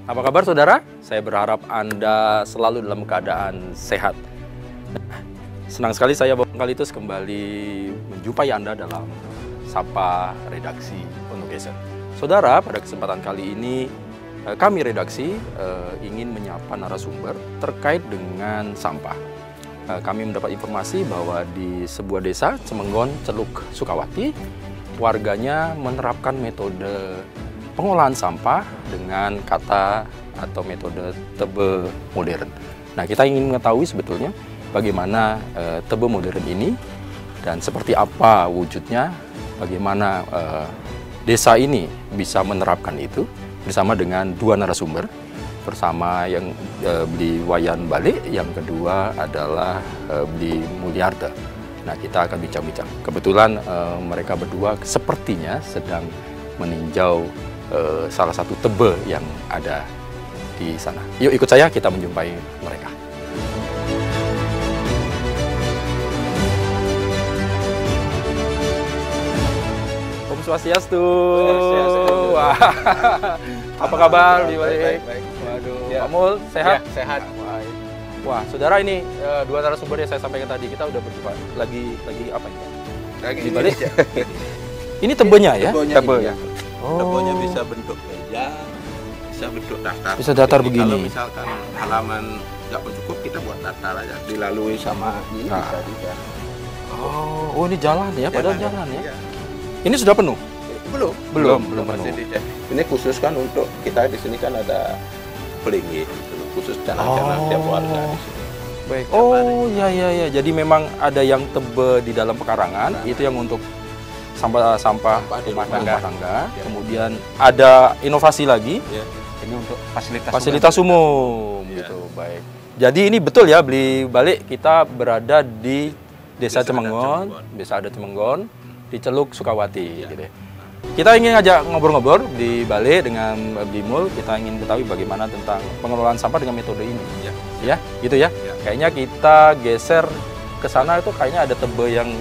Apa kabar saudara? Saya berharap Anda selalu dalam keadaan sehat. Senang sekali saya Bang Kalitus kembali menjumpai Anda dalam Sapa Redaksi untuk Geser. Saudara, pada kesempatan kali ini kami redaksi ingin menyapa narasumber terkait dengan sampah. Kami mendapat informasi bahwa di sebuah desa Cemenggon, Celuk, Sukawati, warganya menerapkan metode pengolahan sampah dengan kata atau metode tebe modern. Nah, kita ingin mengetahui sebetulnya bagaimana tebe modern ini dan seperti apa wujudnya, bagaimana desa ini bisa menerapkan itu bersama dengan dua narasumber. Pertama yang Beli Wayan Balik, yang kedua adalah Beli Mulyarta. Nah, kita akan bincang-bincang. Kebetulan mereka berdua sepertinya sedang meninjau salah satu tebe yang ada di sana. Yuk ikut saya, kita menjumpai mereka. Om Swastiastu. Wah. Apa kabar di balik? Waduh, ya. Pak Mul, sehat? Ya, sehat. Wah, saudara, ini dua narasumber yang saya sampaikan tadi, kita udah berdua lagi apa ini? Di balik. Ini tebenya ya? Tebe ya. Tebenya bisa bentuk meja, bisa bentuk datar. Bisa datar Jadi begini. Kalau misalkan halaman nggak cukup, kita buat datar aja, dilalui sama ini Nah. bisa juga. Oh, ini jalan ya, padahal jalan ya. Iya. Ini sudah penuh? Belum penuh. masih dicek. Ini khusus kan untuk kita di sini kan ada pelinggih, gitu, khusus jalan-jalan tiap warga di sini. Baik. Oh, ya. Jadi memang ada yang tebe di dalam pekarangan, itu yang untuk sampah di rumah rumah tangga. Ya. Kemudian ada inovasi lagi, Ya. Ini untuk fasilitas umum Ya. gitu. Baik. Jadi ini betul ya, Beli Balik, kita berada di Desa Cemenggon, Desa Adat Cemenggon, di Celuk, Sukawati. Ya. Gitu ya. Kita ingin ngajak ngobrol-ngobrol di Balik dengan Beli Mul. Kita ingin ketahui bagaimana tentang pengelolaan sampah dengan metode ini. Ya. Ya, gitu ya. Ya. Kayaknya kita geser ke sana, itu kayaknya ada tebe yang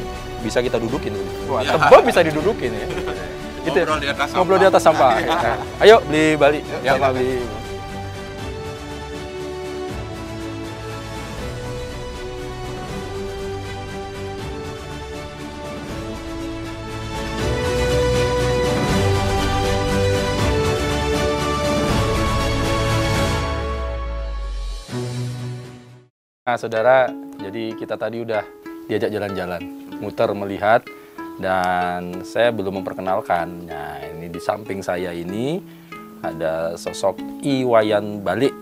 bisa kita dudukin. Wah, Ya. tebe bisa didudukin ya. Gitu ya? Ngobrol di atas Ngobrol di atas sampah. Ya. Ayo Beli Balik. Ya, Sama Beli. Nah, saudara, jadi kita tadi udah diajak jalan-jalan, muter melihat, dan saya belum memperkenalkan. Nah, ini di samping saya ini ada sosok I Wayan Balik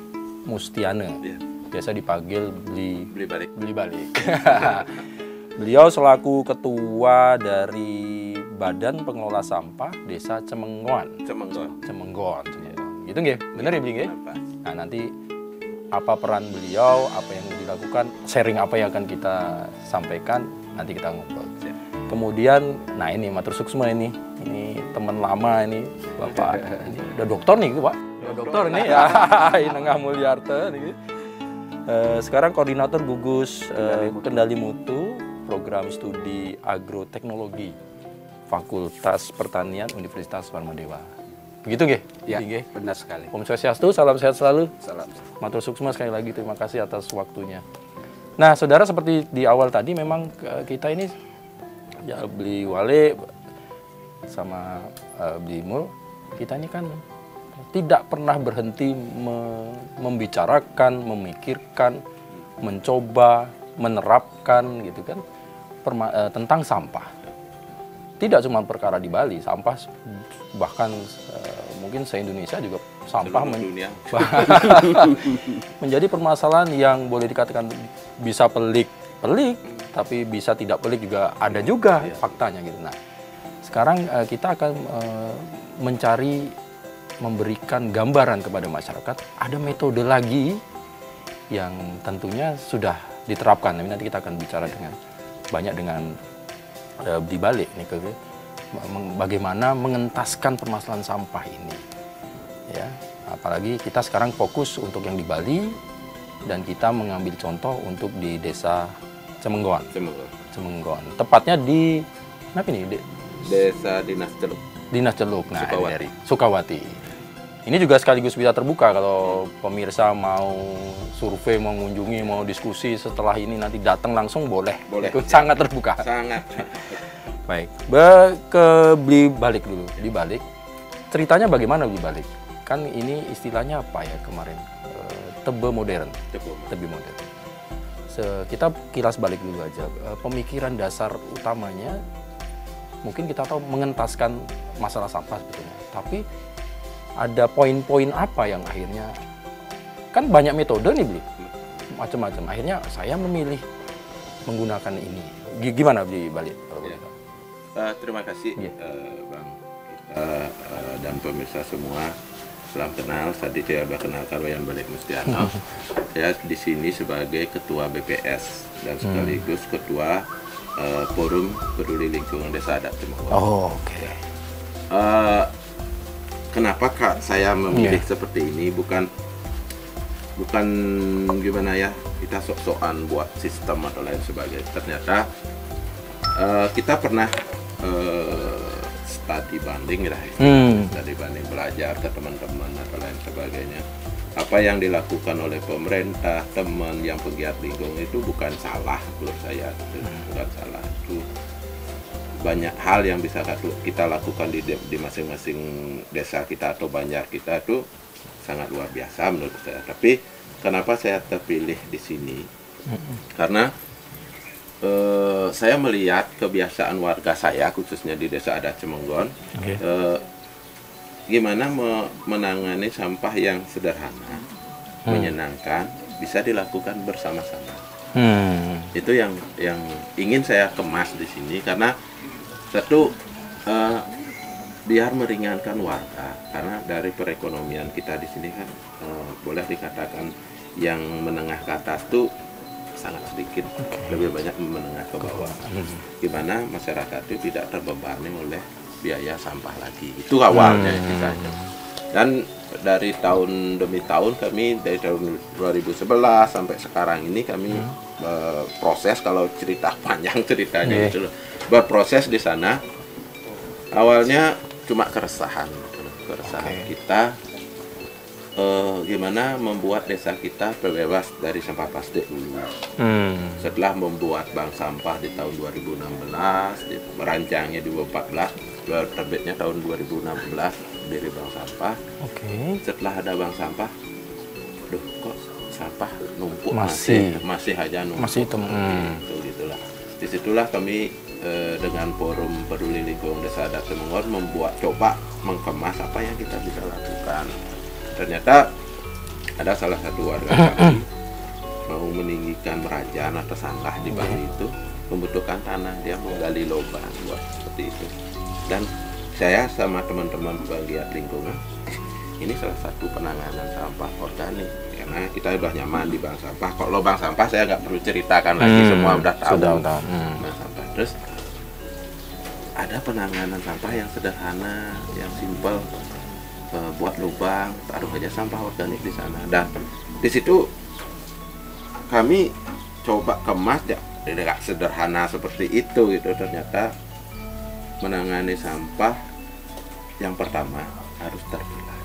Mustiana. Ya. Biasa dipanggil Beli Beli balik. Beliau selaku ketua dari Badan Pengelola Sampah Desa Cemenggon. Cemenggon. Gitu nggih? Bener ya, Beli nggih? Apa? Nah, nanti apa peran beliau, apa yang dilakukan, sharing apa yang akan kita sampaikan, nanti kita ngobrol. Siap. Kemudian, nah ini Matur Suksma ini teman lama ini, Bapak, ini udah dokter nih Pak, udah dokter nih ya, Inengah Mulyarta nih. Sekarang koordinator gugus kendali mutu program studi agroteknologi Fakultas Pertanian Universitas Warmadewa. Begitu nggih? Ya, Nggih? benar sekali. Om Swastiastu, salam sehat selalu. Salam. Matur Suksma sekali lagi, terima kasih atas waktunya. Nah, saudara, seperti di awal tadi, memang kita ini ya Beli Wale sama Beli Mul, kita ini kan tidak pernah berhenti membicarakan, memikirkan, mencoba, menerapkan gitu kan tentang sampah. Tidak cuma perkara di Bali, sampah bahkan mungkin se-Indonesia juga sampah Dunia. menjadi permasalahan yang boleh dikatakan bisa pelik, tapi bisa tidak pelik juga ada juga faktanya gitu. Nah, sekarang kita akan memberikan gambaran kepada masyarakat, ada metode lagi yang tentunya sudah diterapkan. Nanti kita akan bicara dengan di balik nih bagaimana mengentaskan permasalahan sampah ini. Ya, apalagi kita sekarang fokus untuk yang di Bali dan kita mengambil contoh untuk di Desa Cemenggon. Tepatnya di apa ini? Desa Dinas Celuk. Dinas Celuk, nah, Sukawati. dari Sukawati. Ini juga sekaligus bisa terbuka kalau pemirsa mau survei, mau mengunjungi, mau diskusi setelah ini nanti datang langsung boleh. Itu sangat terbuka. Sangat. Baik. Beli balik dulu. Di balik. Ceritanya bagaimana beli balik? Kan ini istilahnya apa ya kemarin? Tebe modern. Tebe modern. Kita kilas balik dulu aja. Pemikiran dasar utamanya mungkin kita tahu mengentaskan masalah sampah sebetulnya. Tapi ada poin-poin apa yang akhirnya, kan banyak metode nih Bli, macam-macam. Akhirnya saya memilih menggunakan ini. Gimana Bli balik? Terima kasih Bang dan pemirsa semua. Salam kenal. Tadi saya sudah kenalkan Wayan Balik Mustiano. Saya di sini sebagai ketua BPS dan sekaligus ketua Forum Peduli Lingkungan Desa Adat Cemenggon. Oh, oke. Kenapa Kak saya memilih seperti ini? Bukan gimana ya, kita sok-sokan buat sistem atau lain sebagainya. Ternyata kita pernah studi banding lah, studi banding, belajar ke teman-teman atau lain sebagainya. Apa yang dilakukan oleh pemerintah, teman yang pegiat lingkungan itu bukan salah menurut saya, bukan salah. Itu banyak hal yang bisa kita lakukan di masing-masing desa kita atau banjar kita itu sangat luar biasa menurut saya. Tapi kenapa saya terpilih di sini? Karena saya melihat kebiasaan warga saya khususnya di Desa Adat Cemenggon, gimana menangani sampah yang sederhana, menyenangkan, bisa dilakukan bersama-sama. Itu yang ingin saya kemas di sini, karena satu, biar meringankan warga, karena dari perekonomian kita di sini kan boleh dikatakan yang menengah ke atas tuh sangat sedikit, lebih banyak menengah ke bawah. Gimana masyarakat itu tidak terbebani oleh biaya sampah lagi. Itu awalnya kisahnya. Dan dari tahun demi tahun kami, dari tahun 2011 sampai sekarang ini kami proses, kalau cerita panjang ceritanya gitu loh, berproses di sana. Awalnya cuma keresahan kita, gimana membuat desa kita terbebas dari sampah plastik dulu. Setelah membuat bank sampah di tahun 2016, merancangnya di 2014, terbitnya tahun 2016 dari bank sampah. Setelah ada bank sampah, aduh kok sampah numpuk, masih aja numpuk. Gitulah. Disitulah kami dengan Forum Peduli Lingkungan Desa Adat Cemenggon coba mengemas apa yang kita bisa lakukan. Ternyata ada salah satu warga kami mau meninggikan merajaan atau sampah di Bali itu membutuhkan tanah, dia menggali lubang buat seperti itu. Dan saya sama teman-teman pegiat lingkungan, ini salah satu penanganan sampah organik, karena kita udah nyaman di bank sampah. Kalau bank sampah saya nggak perlu ceritakan lagi, semua udah tahu. Bank sampah. Terus ada penanganan sampah yang sederhana, yang simpel, buat lubang, taruh aja sampah organik di sana. Dan di situ kami coba kemas, ya tidak sederhana seperti itu gitu. Ternyata menangani sampah yang pertama harus terpilah.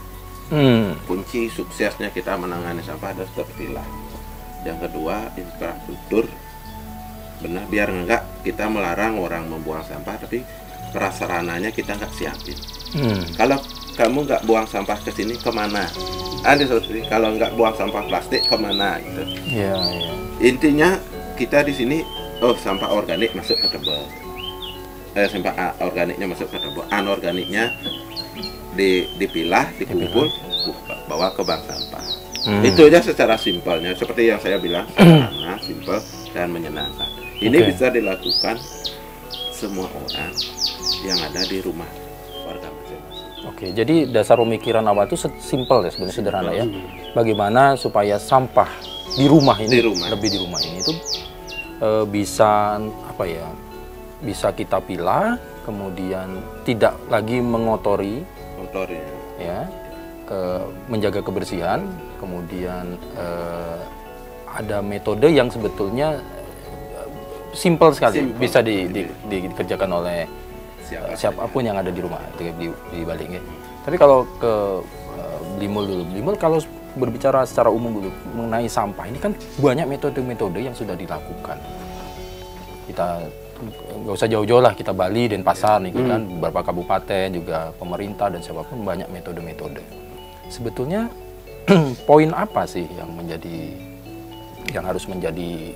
Kunci suksesnya kita menangani sampah harus terpilah. Yang kedua, infrastruktur. Benar, biar enggak kita melarang orang membuang sampah, tapi prasarananya kita nggak siapin. Kalau kamu nggak buang sampah ke sini, kemana? Kalau nggak buang sampah plastik, kemana? Gitu. Intinya kita di sini, sampah organik masuk ke tebel. Sampah organiknya masuk ke tebel. Anorganiknya dipilah, dikumpul, bawa ke bank sampah. Itu aja secara simpelnya. Seperti yang saya bilang, sederhana, simpel, dan menyenangkan. Ini bisa dilakukan semua orang yang ada di rumah warga masing-masing. Jadi dasar pemikiran awal itu simpel ya, sebenarnya sederhana ya. Bagaimana supaya sampah di rumah ini, lebih di rumah ini itu bisa bisa kita pilah, kemudian tidak lagi mengotori, ya, menjaga kebersihan, kemudian ada metode yang sebetulnya simpel sekali, bisa dikerjakan oleh siapapun yang ada di rumah di Bali. Tapi kalau ke Blimul dulu. Blimul kalau berbicara secara umum dulu mengenai sampah, ini kan banyak metode-metode yang sudah dilakukan. Kita nggak usah jauh-jauh lah, kita Bali, Denpasar nih kan, beberapa kabupaten juga pemerintah dan siapapun banyak metode-metode. Sebetulnya poin apa sih yang harus menjadi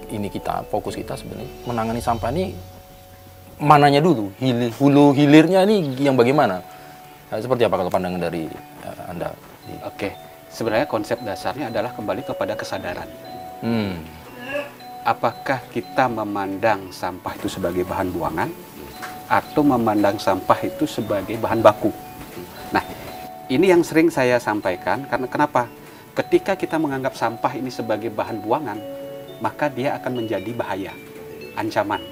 ini kita, fokus kita sebenarnya menangani sampah ini mananya dulu, hulu hilirnya ini yang bagaimana? Seperti apa kalau pandangan dari Anda? Oke, sebenarnya konsep dasarnya adalah kembali kepada kesadaran. Apakah kita memandang sampah itu sebagai bahan buangan atau memandang sampah itu sebagai bahan baku? Nah, ini yang sering saya sampaikan, karena kenapa? Ketika kita menganggap sampah ini sebagai bahan buangan, maka dia akan menjadi bahaya, ancaman.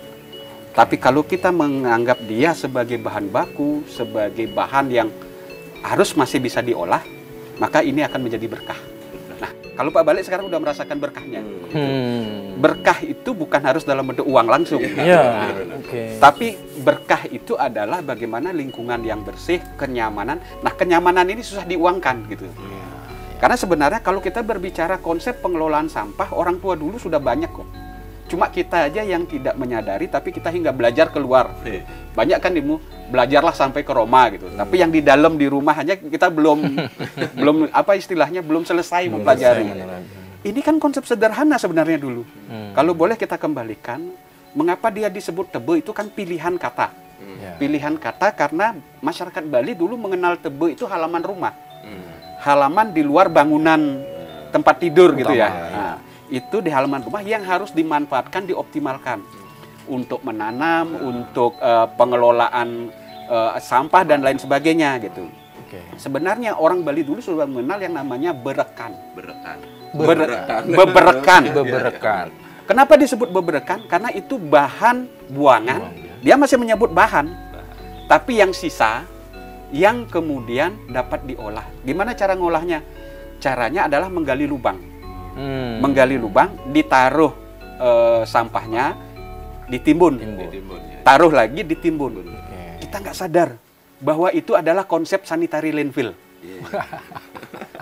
Tapi kalau kita menganggap dia sebagai bahan baku, sebagai bahan yang harus masih bisa diolah, maka ini akan menjadi berkah. Nah, kalau Pak Balik sekarang udah merasakan berkahnya. Berkah itu bukan harus dalam bentuk uang langsung. Tapi berkah itu adalah bagaimana lingkungan yang bersih, kenyamanan. Nah, kenyamanan ini susah diuangkan gitu. Karena sebenarnya kalau kita berbicara konsep pengelolaan sampah, orang tua dulu sudah banyak kok. Cuma kita aja yang tidak menyadari, tapi kita hingga belajar keluar. Banyak kan belajarlah sampai ke Roma gitu. Tapi yang di dalam di rumah hanya kita belum apa istilahnya belum selesai mempelajari. Ini kan konsep sederhana sebenarnya dulu. Kalau boleh kita kembalikan, mengapa dia disebut Tebe itu kan pilihan kata. Pilihan kata karena masyarakat Bali dulu mengenal Tebe itu halaman rumah. Halaman di luar bangunan tempat tidur gitu ya. Nah, itu di halaman rumah yang harus dimanfaatkan, dioptimalkan untuk menanam, untuk pengelolaan sampah dan lain sebagainya gitu. Sebenarnya orang Bali dulu sudah mengenal yang namanya berekan. Beberekan. Kenapa disebut beberekan? Karena itu bahan buangan. Dia masih menyebut bahan, tapi yang sisa yang kemudian dapat diolah. Gimana cara ngolahnya? Caranya adalah menggali lubang. Menggali lubang, ditaruh sampahnya, ditimbun. Taruh lagi, ditimbun. Kita nggak sadar bahwa itu adalah konsep sanitary landfill.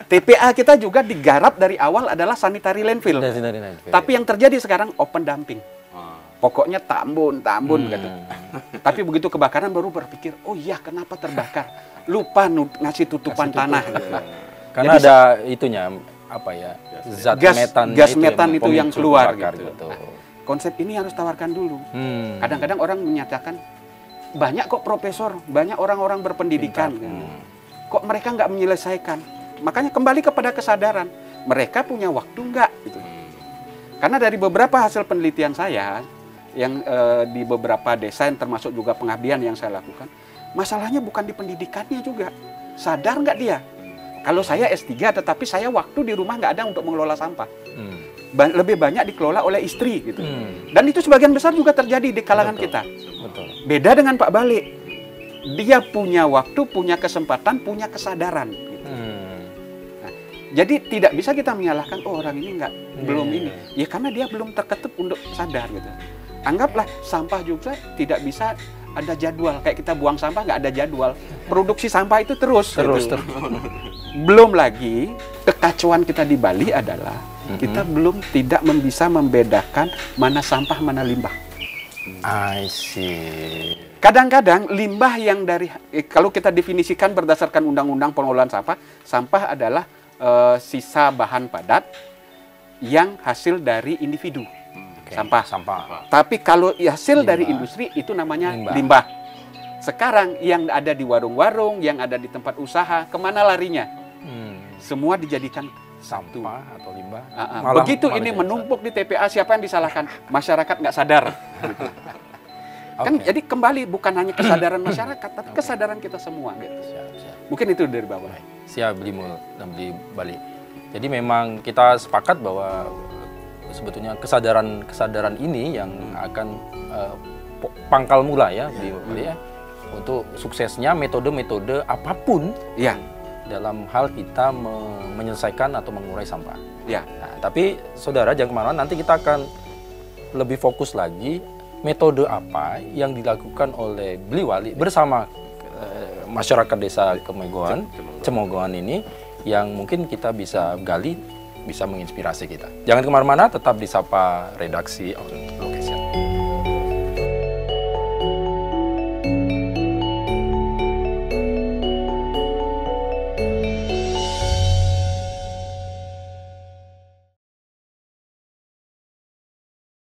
TPA kita juga digarap dari awal adalah sanitary landfill. Tapi yang terjadi sekarang open dumping. Pokoknya tambun gitu. Tapi begitu kebakaran baru berpikir, oh iya kenapa terbakar? Lupa ngasih tutupan tanah. Gitu. Karena jadi, ada itunya apa ya? Zat gas metan itu yang keluar gitu. Nah, konsep ini harus tawarkan dulu. Kadang-kadang orang menyatakan banyak kok profesor, banyak orang-orang berpendidikan. Kok mereka nggak menyelesaikan? Makanya kembali kepada kesadaran. Mereka punya waktu nggak? Gitu. Karena dari beberapa hasil penelitian saya, yang di beberapa desa yang termasuk juga pengabdian yang saya lakukan, masalahnya bukan di pendidikannya juga. Sadar nggak dia? Kalau saya S3 tetapi saya waktu di rumah nggak ada untuk mengelola sampah. Lebih banyak dikelola oleh istri gitu. Dan itu sebagian besar juga terjadi di kalangan kita. Beda dengan Pak Balik. Dia punya waktu, punya kesempatan, punya kesadaran gitu. Nah, jadi tidak bisa kita menyalahkan orang ini belum ini. Ya karena dia belum terketuk untuk sadar gitu. Anggaplah sampah juga tidak bisa ada jadwal. Kayak kita buang sampah nggak ada jadwal. Produksi sampah itu terus. Belum lagi kekacauan kita di Bali adalah kita belum tidak bisa membedakan mana sampah mana limbah. I see. Kadang-kadang limbah yang dari kalau kita definisikan berdasarkan undang-undang pengelolaan sampah, sampah adalah sisa bahan padat yang hasil dari individu. Sampah. Tapi kalau hasil dari industri itu namanya limbah. Sekarang yang ada di warung-warung, yang ada di tempat usaha, kemana larinya? Semua dijadikan sampah atau limbah. Begitu ini menumpuk di TPA, siapa yang disalahkan? Masyarakat nggak sadar. Gitu. Kan jadi kembali bukan hanya kesadaran masyarakat, tapi kesadaran kita semua. Gitu. Mungkin itu dari bawah. Siap Blimul dan di Bali. Jadi memang kita sepakat bahwa sebetulnya kesadaran ini yang akan pangkal mula ya di Bali ya, untuk suksesnya metode-metode apapun ya dalam hal kita menyelesaikan atau mengurai sampah. Ya. Nah, tapi saudara jangan kemana-mana, nanti kita akan lebih fokus lagi metode apa yang dilakukan oleh Bli Wali bersama masyarakat desa Cemogoan ini yang mungkin kita bisa gali, bisa menginspirasi kita. Jangan kemana-mana, tetap di Sapa Redaksi.